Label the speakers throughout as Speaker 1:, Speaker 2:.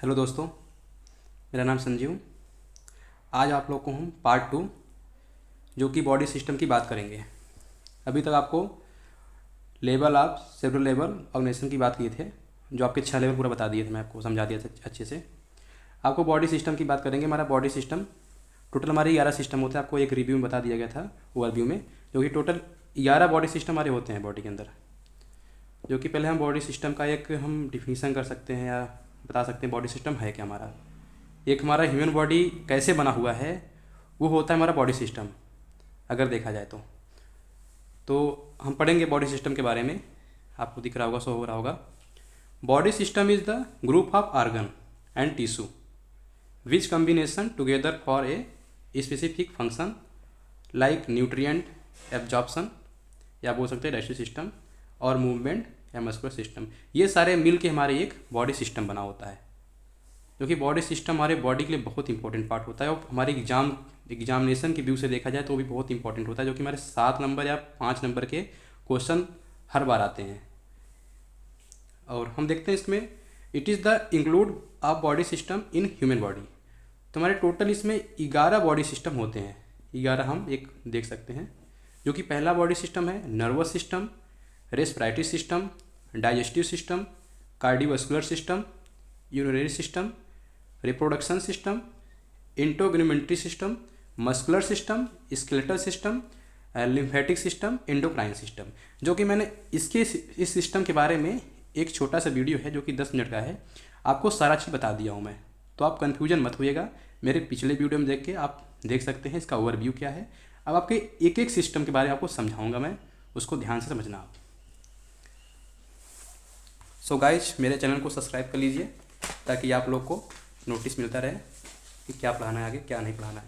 Speaker 1: Hello दोस्तों, मेरा नाम संजीव। आज आप लोग को हम पार्ट 2 जो कि बॉडी सिस्टम की बात करेंगे। अभी तक आपको level of several level organization की बात किए थे, जो आपके 6 लेवल पूरा बता दिए थे, मैं आपको समझा दिया था अच्छे से। आपको बॉडी सिस्टम की बात करेंगे। हमारा बॉडी सिस्टम टोटल हमारे 11 सिस्टम होते हैं। आपको एक रिव्यू में बता दिया गया था, ओवरव्यू में, जो कि टोटल 11 बॉडी सिस्टम हमारे होते हैं बॉडी के अंदर। जो कि पहले हम बॉडी सिस्टम का एक हम डिफिनीसन कर सकते हैं या बता सकते हैं बॉडी सिस्टम है क्या हमारा। एक हमारा ह्यूमन बॉडी कैसे बना हुआ है वो होता है हमारा बॉडी सिस्टम, अगर देखा जाए तो हम पढ़ेंगे बॉडी सिस्टम के बारे में। आपको दिख रहा होगा, शो हो रहा होगा। Body system is the group of organ and tissue which combination together for a specific function like nutrient absorption, या बोल सकते हैं डाइजेस्टिव सिस्टम, और मूवमेंट या मस्कुलर सिस्टम। ये सारे मिल के हमारे एक बॉडी सिस्टम बना होता है, क्योंकि बॉडी सिस्टम हमारे बॉडी के लिए बहुत इंपॉर्टेंट पार्ट होता है। और हमारे एग्जामिनेशन के व्यू से देखा जाए तो भी बहुत इंपॉर्टेंट होता है, जो कि हमारे 7 नंबर या 5 नंबर के क्वेश्चन हर बार आते हैं। और हम देखते हैं इसमें it is the include of body system in human body. तो हमारे टोटल इसमें 11 बॉडी सिस्टम होते हैं। 11 हम एक देख सकते हैं, जो कि पहला बॉडी सिस्टम है nervous system, respiratory system, digestive system, cardiovascular system, urinary system, reproduction system, integumentary system, muscular system, skeletal system, lymphatic system, endocrine system. जो कि मैंने इस सिस्टम के बारे में एक छोटा सा वीडियो है जो कि 10 मिनट का है, आपको सारा चीज़ बता दिया हूँ मैं। तो आप कन्फ्यूजन मत होइएगा, मेरे पिछले वीडियो में देख के आप देख सकते हैं इसका ओवरव्यू क्या है। अब आपके एक एक सिस्टम के बारे में आपको समझाऊंगा मैं, उसको ध्यान से समझना आप। सो गाइज, मेरे चैनल को सब्सक्राइब कर लीजिए ताकि आप लोग को नोटिस मिलता रहे कि क्या पढ़ाना है आगे, क्या नहीं पढ़ाना है।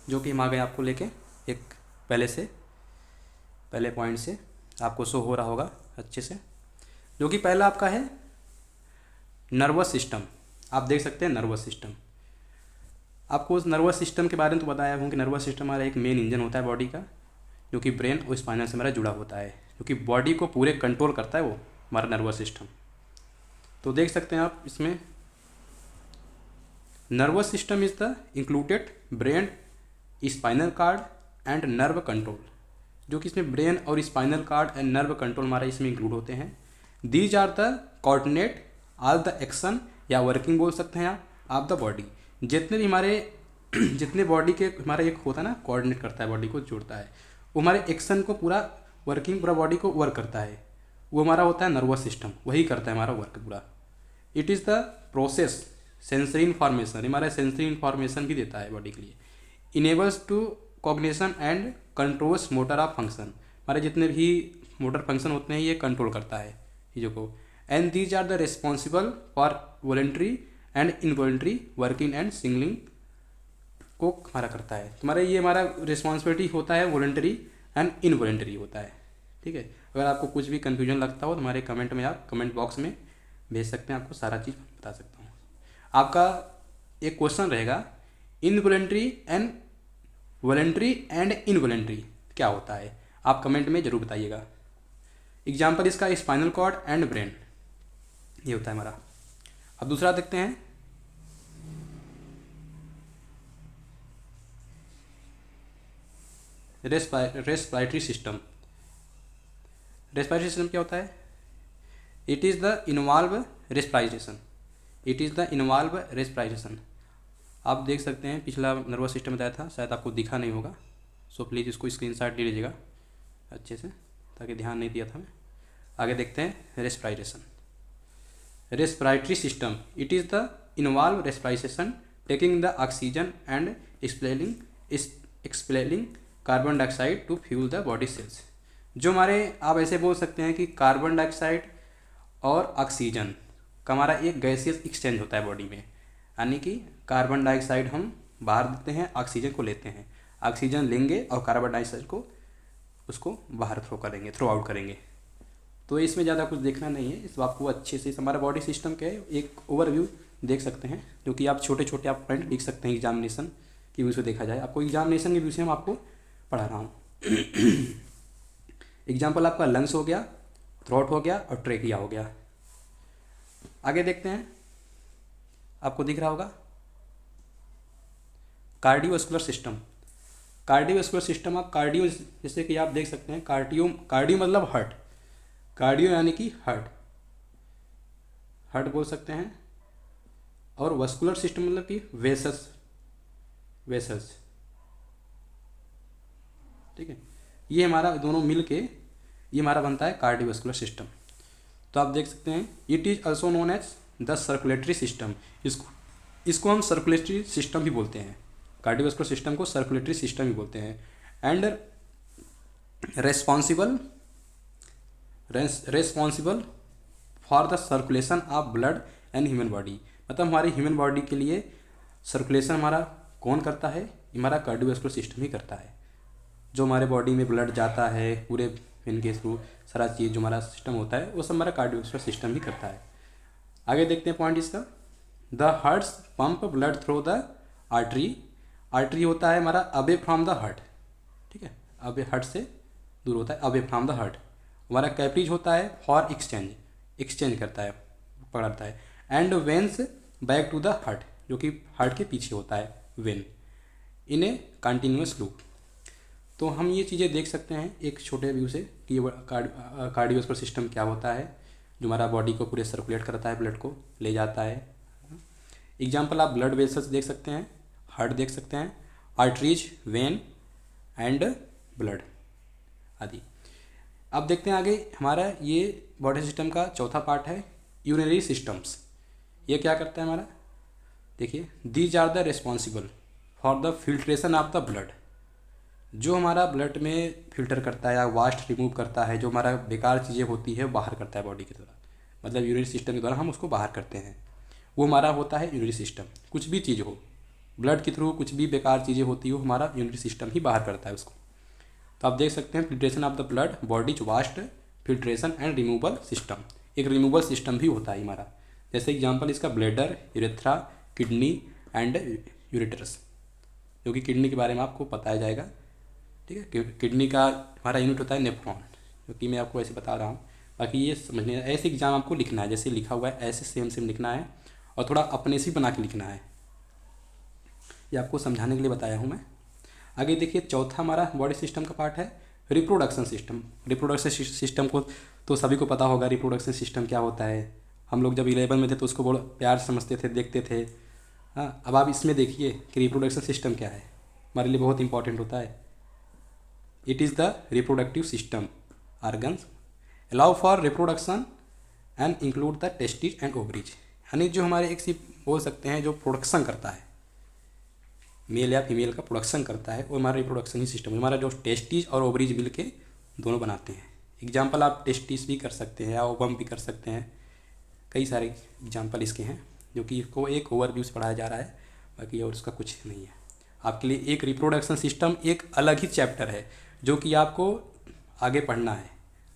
Speaker 1: जो कि हम आ गए आपको लेके एक पहले पॉइंट से, आपको शो हो रहा होगा अच्छे से। जो कि पहला आपका है नर्वस सिस्टम। आप देख सकते हैं नर्वस सिस्टम। आपको उस नर्वस सिस्टम के बारे में तो बताया हूँ कि नर्वस सिस्टम हमारा एक मेन इंजन होता है बॉडी का, जो कि ब्रेन और स्पाइनल से हमारा जुड़ा होता है, जो कि बॉडी को पूरे कंट्रोल करता है वो हमारा नर्वस सिस्टम। तो देख सकते हैं आप इसमें nervous system is the included brain, spinal cord and nerve control. जो कि इसमें ब्रेन और spinal cord and nerve control हमारा इसमें इंक्लूड होते हैं। These are the coordinate all the action या वर्किंग बोल सकते हैं आप द बॉडी। जितने भी हमारे जितने बॉडी के हमारा एक होता है ना, कोऑर्डिनेट करता है, बॉडी को जोड़ता है, वो हमारे एक्शन को पूरा वर्किंग पूरा बॉडी को वर्क करता है, वो हमारा होता है नर्वस सिस्टम, वही करता है हमारा वर्क पूरा। It is the process sensory information, हमारा सेंसरी इन्फॉर्मेशन भी देता है बॉडी के लिए। Enables to cognition and controls motor of function, हमारे जितने भी मोटर फंक्शन होते हैं ये कंट्रोल करता है चीज़ों को। And these are the responsible for voluntary and involuntary working and signalling को हमारा करता है। तुम्हारा ये हमारा रिस्पॉन्सिबिलिटी होता है वॉलेंटरी एंड इनवॉलेंटरी होता है। ठीक है, अगर आपको कुछ भी कन्फ्यूजन लगता हो तो हमारे कमेंट में आप कमेंट बॉक्स में भेज सकते हैं, आपको सारा चीज़ बता सकता हूँ। आपका एक क्वेश्चन रहेगा involuntary and voluntary and involuntary क्या होता है, आप कमेंट में ज़रूर बताइएगा। एग्जाम्पल इसका स्पाइनल कॉर्ड एंड ब्रेन, ये होता है हमारा। अब दूसरा देखते हैं रेस्पिरेटरी सिस्टम। रेस्पिरेटरी सिस्टम क्या होता है? It is the involve respiration, it is the involve respiration. आप देख सकते हैं पिछला नर्वस सिस्टम बताया था, शायद आपको दिखा नहीं होगा, सो प्लीज़ इसको स्क्रीनशॉट ले लीजिएगा अच्छे से, ताकि ध्यान नहीं दिया था मैं। आगे देखते हैं respiration. Respiratory system, it is the involve respiration taking the oxygen and expelling carbon dioxide to fuel the body cells. जो हमारे, आप ऐसे बोल सकते हैं कि कार्बन डाइऑक्साइड और ऑक्सीजन का हमारा एक गैसियस एक्सचेंज होता है बॉडी में, यानी कि कार्बन डाइऑक्साइड हम बाहर देते हैं, ऑक्सीजन को लेते हैं, ऑक्सीजन लेंगे और कार्बन डाइऑक्साइड को उसको बाहर थ्रो आउट करेंगे। तो इसमें ज़्यादा कुछ देखना नहीं है, इस आपको अच्छे से हमारा बॉडी सिस्टम के एक ओवरव्यू देख सकते हैं, जो कि आप छोटे छोटे आप पॉइंट लिख सकते हैं एग्जामिनेशन की व्यू से देखा जाए। आपको एग्जामिनेशन के व्यू से हम आपको पढ़ा रहा हूँ। एग्जाम्पल आपका लंग्स हो गया, थ्रोट हो गया और ट्रेकिया हो गया। आगे देखते हैं, आपको दिख रहा होगा कार्डियोवास्कुलर सिस्टम। कार्डियोवास्कुलर सिस्टम, आप कार्डियो जैसे कि आप देख सकते हैं, कार्डियो मतलब हार्ट, कार्डियो यानी कि हार्ट, हार्ट बोल सकते हैं, और वास्कुलर सिस्टम मतलब कि वेसस, वेसल्स, ठीक है। ये हमारा दोनों मिल के ये हमारा बनता है कार्डियोवास्कुलर सिस्टम। तो आप देख सकते हैं, it is also known as the circulatory system. इसको हम सर्कुलेटरी सिस्टम भी बोलते हैं, कार्डियोवास्कुलर सिस्टम को सर्कुलेटरी सिस्टम भी बोलते हैं। And responsible for the circulation of blood and human body, मतलब हमारी ह्यूमन बॉडी के लिए सर्कुलेशन हमारा कौन करता है? हमारा कार्डियोवास्कुलर सिस्टम ही करता है। जो हमारे बॉडी में ब्लड जाता है पूरे वेन के थ्रू, सारा चीज़ जो हमारा सिस्टम होता है वो सब हमारा कार्डियोवास्कुलर सिस्टम ही करता है। आगे देखते हैं पॉइंट इसका, the hearts pump blood through the artery. Artery होता है हमारा अवे फ्रॉम द हार्ट, ठीक है, अवे हार्ट से दूर होता है, अवे फ्रॉम द हार्ट। हमारा कैपरीज होता है फॉर एक्सचेंज करता है, पकड़ता है। And veins back to the heart, जो कि हार्ट के पीछे होता है vein, in a continuous loop. तो हम ये चीज़ें देख सकते हैं एक छोटे व्यू से कि ये कार्डियोवास्कुलर सिस्टम क्या होता है, जो हमारा बॉडी को पूरे सर्कुलेट करता है, ब्लड को ले जाता है। एग्जाम्पल आप ब्लड वेसल्स देख सकते हैं, हार्ट देख सकते हैं, आर्टरीज, वेन एंड ब्लड आदि। अब देखते हैं आगे, हमारा ये बॉडी सिस्टम का चौथा पार्ट है यूरिनरी सिस्टम्स। ये क्या करता है हमारा, देखिए, these are the responsible for the filtration of the blood. जो हमारा ब्लड में फिल्टर करता है या वास्ट रिमूव करता है, जो हमारा बेकार चीज़ें होती है बाहर करता है बॉडी के द्वारा, मतलब यूरिनरी सिस्टम के द्वारा हम उसको बाहर करते हैं, वो हमारा होता है यूरिनरी सिस्टम। कुछ भी चीज़ हो, ब्लड के थ्रू कुछ भी बेकार चीज़ें होती हो, हमारा यूरिनरी सिस्टम ही बाहर करता है उसको। तो आप देख सकते हैं filtration of the blood, bodies vast filtration and removal system. एक रिमूवल सिस्टम भी होता है हमारा, जैसे एग्जाम्पल इसका ब्लैडर, यूरेथ्रा, किडनी एंड यूरेटरस, जो कि किडनी के बारे में आपको बताया जाएगा, ठीक है। किडनी का हमारा यूनिट होता है नेफ्रॉन, जो कि मैं आपको ऐसे बता रहा हूँ। बाकी ये समझने, ऐसे एग्जाम आपको लिखना है, जैसे लिखा हुआ है ऐसे सेम लिखना है, और थोड़ा अपने से बना के लिखना है, ये आपको समझाने के लिए बताया हूँ मैं। आगे देखिए, चौथा हमारा बॉडी सिस्टम का पार्ट है रिप्रोडक्शन सिस्टम। रिप्रोडक्शन सिस्टम को तो सभी को पता होगा, रिप्रोडक्शन सिस्टम क्या होता है। हम लोग जब 11 में थे तो उसको बहुत प्यार समझते थे, देखते थे। हाँ, अब आप इसमें देखिए कि रिप्रोडक्शन सिस्टम क्या है, हमारे लिए बहुत इंपॉर्टेंट होता है। It is the reproductive system organs allow for reproduction and include the testis and ovaries, यानी जो हमारे एक सी बोल सकते हैं जो प्रोडक्शन करता है, मेल या फीमेल का प्रोडक्शन करता है, वो हमारा रिप्रोडक्शन ही सिस्टम है। हमारा जो टेस्टिस और ओवरीज मिल के दोनों बनाते हैं। एग्जाम्पल आप टेस्टिस भी कर सकते हैं या ओवम भी कर सकते हैं, कई सारे एग्जाम्पल इसके हैं, जो कि इसको एक ओवरव्यू से पढ़ाया जा रहा है, बाकी और उसका कुछ नहीं है। आपके लिए एक रिप्रोडक्शन सिस्टम एक अलग ही चैप्टर है, जो कि आपको आगे पढ़ना है।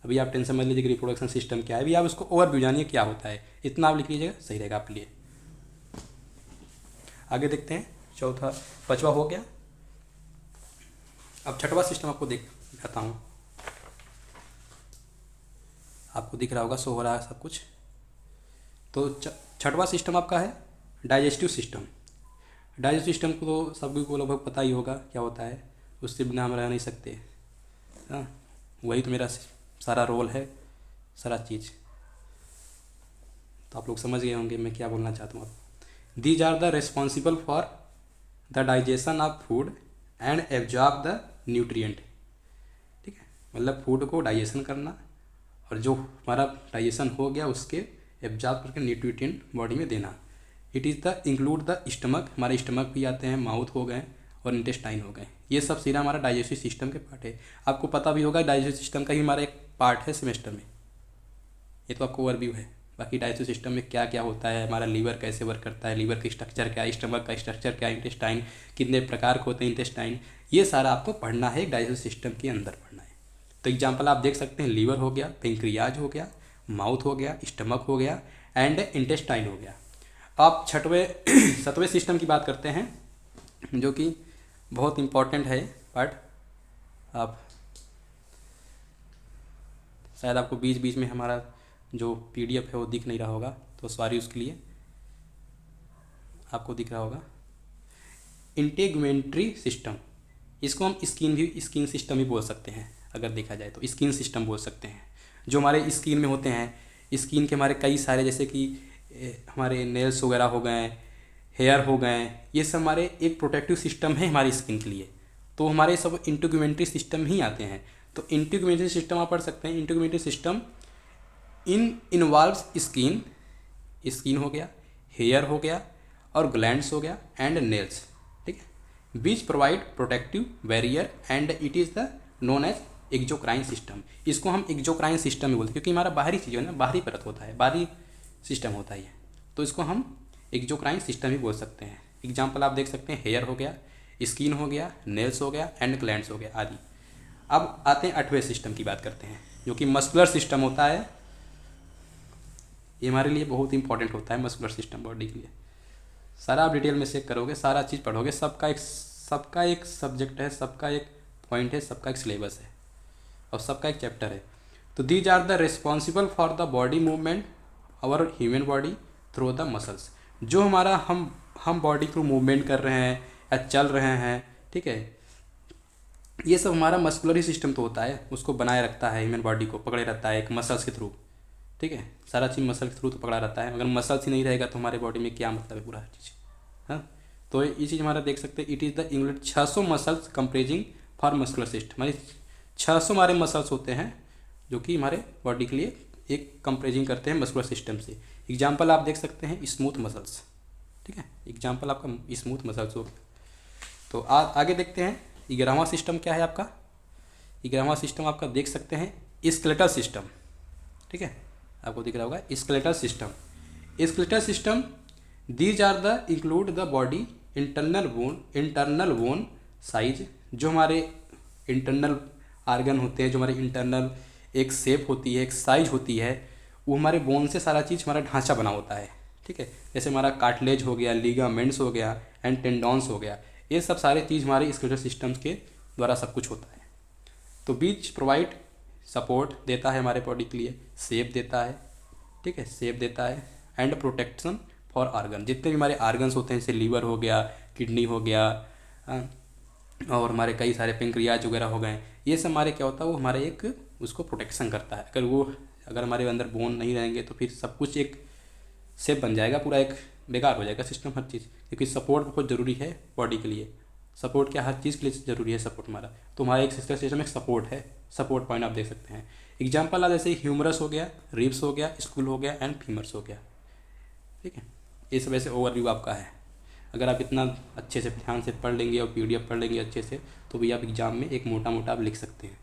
Speaker 1: अभी आप टेंशन मत लीजिए कि रिप्रोडक्शन सिस्टम क्या है, अभी आप उसको ओवरव्यू जानिए क्या होता है, इतना आप लिख लीजिएगा, सही रहेगा आपके लिए। आगे देखते हैं, चौथा पांचवा हो गया। अब छठवां सिस्टम आपको दिखाता हूँ, आपको दिख रहा होगा, शो हो रहा है सब कुछ। तो छठवां सिस्टम आपका है डाइजेस्टिव सिस्टम। डाइजेस्टिव सिस्टम को तो सभी को लगभग पता ही होगा क्या होता है, उससे बिना हम रह नहीं सकते। हाँ, वही तो मेरा सारा रोल है, सारा चीज़ तो आप लोग समझ गए होंगे मैं क्या बोलना चाहता हूँ। These are the responsible for the digestion of food and absorb the nutrient, ठीक है, मतलब फूड को डाइजेशन करना, और जो हमारा डाइजेशन हो गया उसके एब्जॉर्ब करके न्यूट्रिएंट बॉडी में देना। It is the include the stomach, हमारे स्टमक भी आते हैं, माउथ हो गए और इंटेस्टाइन हो गए, ये सब सीधा हमारा डाइजेस्टिव सिस्टम के पार्ट है। आपको पता भी होगा डाइजेस्टिव सिस्टम का ही हमारा एक पार्ट है सेमेस्टर में, ये तो आपको ओवरव्यू है। बाकी डाइजेस्टिव सिस्टम में क्या क्या होता है, हमारा लीवर कैसे वर्क करता है, लीवर का स्ट्रक्चर क्या है, स्टमक का स्ट्रक्चर क्या है, इंटेस्टाइन कितने प्रकार के होते हैं इंटेस्टाइन, ये सारा आपको पढ़ना है, एक डाइजेस्टिव सिस्टम के अंदर पढ़ना है। तो एग्जाम्पल आप देख सकते हैं, लीवर हो गया, पेंक्रियाज हो गया, माउथ हो गया, स्टमक हो गया एंड इंटेस्टाइन हो गया। आप सातवें सिस्टम की बात करते हैं, जो कि बहुत इम्पॉर्टेंट है पार्ट। आप शायद आपको बीच बीच में हमारा जो PDF है वो दिख नहीं रहा होगा, तो सॉरी उसके लिए। आपको दिख रहा होगा इंटीग्यूमेंट्री सिस्टम, इसको हम स्किन सिस्टम ही बोल सकते हैं। अगर देखा जाए तो स्किन सिस्टम बोल सकते हैं। जो हमारे स्किन में होते हैं, स्किन के हमारे कई सारे, जैसे कि हमारे नेल्स वगैरह हो गए, हेयर हो गए, ये सब हमारे एक प्रोटेक्टिव सिस्टम है हमारी स्किन के लिए। तो हमारे सब इंटीग्यूमेंट्री सिस्टम ही आते हैं। तो इंटीग्यूमेंट्री सिस्टम आप पढ़ सकते हैं। इंटीग्यूमेंट्री सिस्टम इन्वॉल्व्स स्किन हो गया, हेयर हो गया और ग्लैंड्स हो गया एंड नेल्स, ठीक है, which provide protective barrier and it is the known as exocrine system. इसको हम एक्जोक्राइन सिस्टम में बोलते हैं, क्योंकि हमारा बाहरी चीज़ है ना, बाहरी परत होता है, बाहरी सिस्टम होता है, तो इसको हम एक्जोक्राइन सिस्टम ही बोल सकते हैं। एग्जाम्पल आप देख सकते हैं, हेयर हो गया, स्किन हो गया, नेल्स हो गया एंड ग्लैंड्स हो गया आदि। अब आते हैं 8वें सिस्टम की बात करते हैं, जो कि मस्कुलर सिस्टम होता है। ये हमारे लिए बहुत इंपॉर्टेंट होता है मस्कुलर सिस्टम बॉडी के लिए। सारा आप डिटेल में चेक करोगे, सारा चीज़ पढ़ोगे, सबका एक सब्जेक्ट है, सबका एक पॉइंट है, सबका एक सिलेबस है और सबका एक चैप्टर है। तो these are the responsible for the body movement our human body through the muscles. जो हमारा हम बॉडी थ्रू मूवमेंट कर रहे हैं या चल रहे हैं, ठीक है, ये सब हमारा मस्कुलरी सिस्टम तो होता है, उसको बनाए रखता है, ह्यूमन बॉडी को पकड़े रहता है एक मसल्स के थ्रू, ठीक है, सारा चीज़ मसल के थ्रू तो पकड़ा रहता है। अगर मसल्स ही नहीं रहेगा तो हमारे बॉडी में क्या मतलब है पूरा चीज़, हाँ। तो ये चीज़ हमारा देख सकते हैं, it is the include 600 muscles comprising for muscular system. हमारे 600 हमारे मसल्स होते हैं जो कि हमारे बॉडी के लिए एक कंप्रेजिंग करते हैं मस्कुलर सिस्टम से। एग्जाम्पल आप देख सकते हैं, स्मूथ मसल्स, ठीक है, एग्जाम्पल आपका स्मूथ मसल्स हो गया। तो आगे देखते हैं 11वां सिस्टम क्या है आपका। 11वां सिस्टम आपका देख सकते हैं स्केलेटल सिस्टम, ठीक है, आपको दिख रहा होगा skeletal system. Skeletal system these are the include the body internal bone size. जो हमारे इंटरनल आर्गन होते हैं, जो हमारे इंटरनल एक शेप होती है, एक साइज होती है, वो हमारे बोन से सारा चीज़ हमारा ढांचा बना होता है, ठीक है। जैसे हमारा कार्टिलेज हो गया, लिगामेंट्स हो गया एंड टेंडॉन्स हो गया, ये सब सारी चीज़ हमारे स्केलेटल सिस्टम्स के द्वारा सब कुछ होता है। तो बीच प्रोवाइड सपोर्ट देता है हमारे बॉडी के लिए, शेप देता है, ठीक है, शेप देता है एंड प्रोटेक्शन फॉर आर्गन। जितने भी हमारे आर्गन्स होते हैं, जैसे लीवर हो गया, किडनी हो गया, और हमारे कई सारे पेंक्रियाज वगैरह हो गए, ये सब हमारे क्या होता है, वो हमारे एक उसको प्रोटेक्शन करता है। अगर हमारे अंदर बोन नहीं रहेंगे तो फिर सब कुछ एक शेप बन जाएगा, पूरा एक बेकार हो जाएगा सिस्टम, हर चीज़। क्योंकि सपोर्ट बहुत ज़रूरी है बॉडी के लिए। सपोर्ट क्या, हर चीज़ के लिए ज़रूरी है सपोर्ट हमारा। तो हमारा एक सिस्टम एक सपोर्ट है, सपोर्ट पॉइंट आप देख सकते हैं। एग्जाम्पल आप जैसे ह्यूमरस हो गया, रिब्स हो गया, स्कूल हो गया एंड फीमर्स हो गया, ठीक है। ये सब ऐसे ओवरव्यू आपका है। अगर आप इतना अच्छे से ध्यान से पढ़ लेंगे और PDF पढ़ लेंगे अच्छे से, तो भी आप एग्जाम में एक मोटा मोटा आप लिख सकते हैं।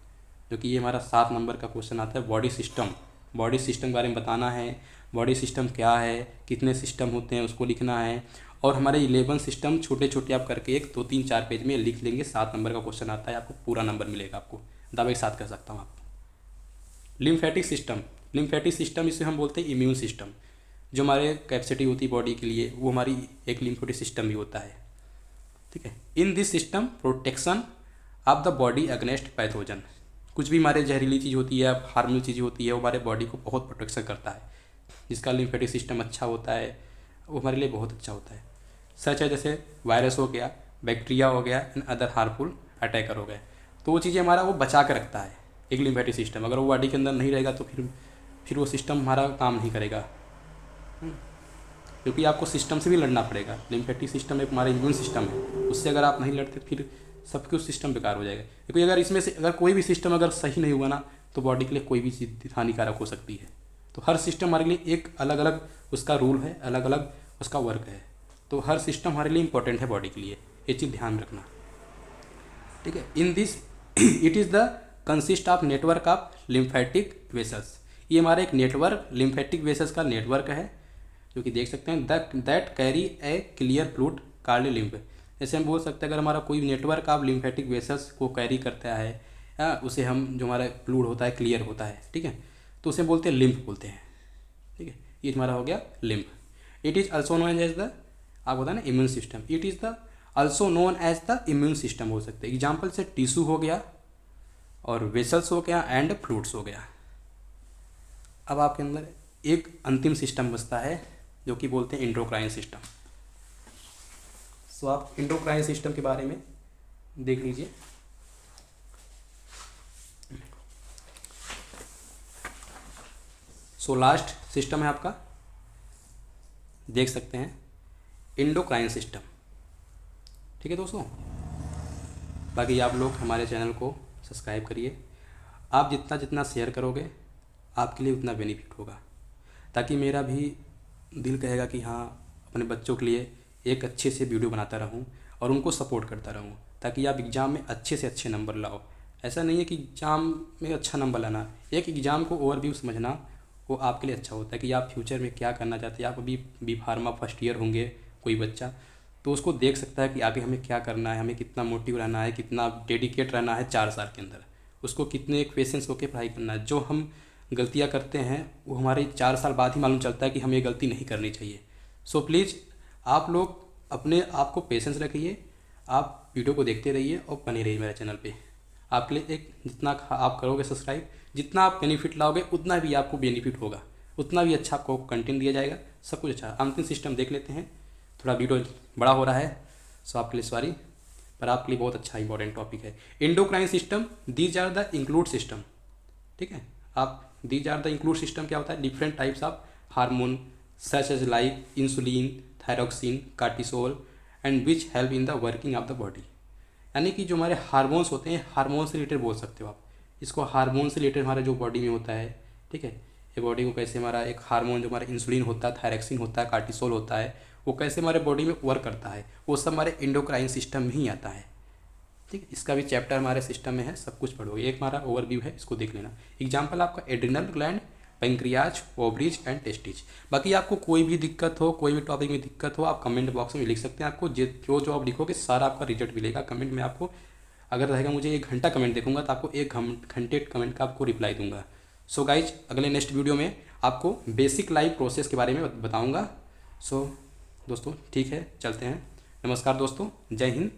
Speaker 1: जो कि ये हमारा 7 नंबर का क्वेश्चन आता है, बॉडी सिस्टम। बॉडी सिस्टम के बारे में बताना है, बॉडी सिस्टम क्या है, कितने सिस्टम होते हैं उसको लिखना है। और हमारे 11 सिस्टम छोटे छोटे आप करके 1 2 3 4 पेज में लिख लेंगे, 7 नंबर का क्वेश्चन आता है, आपको पूरा नंबर मिलेगा, आपको दावे के साथ कर सकता हूँ आपको। लिम्फेटिक सिस्टम, लिम्फेटिक सिस्टम इसे हम बोलते हैं इम्यून सिस्टम। जो हमारे कैपेसिटी होती है बॉडी के लिए, वो हमारी एक लिम्फेटिक सिस्टम भी होता है, ठीक है। In this system protection of the body against pathogen. कुछ भी हमारे जहरीली चीज़ होती है, हार्मफुल चीज़ होती है, वो हमारे बॉडी को बहुत प्रोटेक्शन करता है। जिसका लिम्फेटिक सिस्टम अच्छा होता है वो हमारे लिए बहुत अच्छा होता है। सच है, जैसे वायरस हो गया, बैक्टीरिया हो गया एंड अदर हार्मफुल अटैकर हो गए, तो वो चीज़ें हमारा वो बचा कर रखता है एक लिम्फेटिक सिस्टम। अगर वो बॉडी के अंदर नहीं रहेगा तो फिर वो सिस्टम हमारा काम नहीं करेगा, क्योंकि आपको सिस्टम से भी लड़ना पड़ेगा। लिम्फेटिक सिस्टम एक हमारा इम्यून सिस्टम है, उससे अगर आप नहीं लड़ते फिर सब कुछ सिस्टम बेकार हो जाएगा। क्योंकि अगर इसमें से अगर कोई भी सिस्टम अगर सही नहीं हुआ ना, तो बॉडी के लिए कोई भी चीज़ हानिकारक हो सकती है। तो हर सिस्टम हमारे लिए एक अलग अलग उसका रूल है, अलग अलग उसका वर्क है। तो हर सिस्टम हमारे लिए इंपॉर्टेंट है बॉडी के लिए, ये चीज़ ध्यान में रखना, ठीक है। In this it is the consist of network of lymphatic vessels. ये हमारा एक नेटवर्क, लिम्फेटिक वेसल्स का नेटवर्क है, जो कि देख सकते हैं that carry A clear fluid called lymph. जैसे हम बोल सकते हैं अगर हमारा कोई नेटवर्क ऑफ लिम्फेटिक वेसल्स को कैरी करता है, उसे हम जो हमारा फ्लूइड होता है क्लियर होता है, ठीक है, तो उसे बोलते हैं लिम्फ बोलते हैं, ठीक है। ये हमारा हो गया lymph. It is also known as the, आप होता है ना immune system, it is the also known as the immune system हो सकते हैं। एग्जाम्पल से टिश्यू हो गया और वेसल्स हो गया एंड फ्लूइड्स हो गया। अब आपके अंदर एक अंतिम सिस्टम बचता है जो कि बोलते हैं एंडोक्राइन सिस्टम। सो आप एंडोक्राइन सिस्टम के बारे में देख लीजिए। सो लास्ट सिस्टम है आपका, देख सकते हैं, एंडोक्राइन सिस्टम। ठीक है दोस्तों, बाकी आप लोग हमारे चैनल को सब्सक्राइब करिए। आप जितना जितना शेयर करोगे आपके लिए उतना बेनिफिट होगा, ताकि मेरा भी दिल कहेगा कि हाँ अपने बच्चों के लिए एक अच्छे से वीडियो बनाता रहूँ और उनको सपोर्ट करता रहूँ, ताकि आप एग्ज़ाम में अच्छे से अच्छे नंबर लाओ। ऐसा नहीं है कि एग्ज़ाम में अच्छा नंबर लाना, एक एग्ज़ाम को ओवरव्यू समझना वो आपके लिए अच्छा होता है कि आप फ्यूचर में क्या करना चाहते हैं। आप अभी बी फार्मा फर्स्ट ईयर होंगे कोई बच्चा, तो उसको देख सकता है कि आगे हमें क्या करना है, हमें कितना मोटिव रहना है, कितना डेडिकेट रहना है 4 साल के अंदर, उसको कितने एक पेशेंस होकर पढ़ाई करना है। जो हम गलतियाँ करते हैं वो हमारे 4 साल बाद ही मालूम चलता है कि हमें ये गलती नहीं करनी चाहिए। सो प्लीज़ आप लोग अपने आप को पेशेंस रखिए, आप वीडियो को देखते रहिए और बने रहिए मेरे चैनल पे। आपके लिए एक जितना आप करोगे सब्सक्राइब, जितना आप बेनिफिट लाओगे उतना भी आपको बेनिफिट होगा, उतना भी अच्छा आपको कंटेंट दिया जाएगा, सब कुछ अच्छा। अंतिम सिस्टम देख लेते हैं, थोड़ा वीडियो बड़ा हो रहा है सो आपके लिए सॉरी, पर आपके लिए बहुत अच्छा इंपॉर्टेंट टॉपिक है। Endocrine system, these are the include system. ठीक है, आप these are the include system क्या होता है, different types of hormone such as like insulin, thyroxine, cortisol and which help in the working of the body. यानी कि जो हमारे हार्मोन्स होते हैं, हार्मोन से रिलेटेड बोल सकते हो आप इसको, हार्मोन से रिलेटेड हमारा जो बॉडी में होता है। ठीक है, ये बॉडी को कैसे हमारा एक हार्मोन जो हमारा इंसुलिन होता है, थायरॉक्सिन होता है, कार्टिसोल होता है, वो कैसे हमारे बॉडी में वर्क करता है, वो सब हमारे एंडोक्राइन सिस्टम में ही आता है। ठीक है, इसका भी चैप्टर हमारे सिस्टम में है, सब कुछ पढ़ोगे। एक हमारा ओवरव्यू है, इसको देख लेना। एग्जाम्पल आपका adrenal gland, pancreas, ovaries and testes. बाकी आपको कोई भी दिक्कत हो, कोई भी टॉपिक में दिक्कत हो, आप कमेंट बॉक्स में लिख सकते हैं। आपको जो आप लिखोगे सारा आपका रिजल्ट मिलेगा कमेंट में। आपको अगर रहेगा मुझे 1 घंटा कमेंट देखूंगा तो आपको 1 घंटे कमेंट का आपको रिप्लाई दूंगा। सो गाइज, अगले नेक्स्ट वीडियो में आपको बेसिक लाइफ प्रोसेस के बारे में बताऊँगा। सो दोस्तों ठीक है, चलते हैं। नमस्कार दोस्तों, जय हिंद।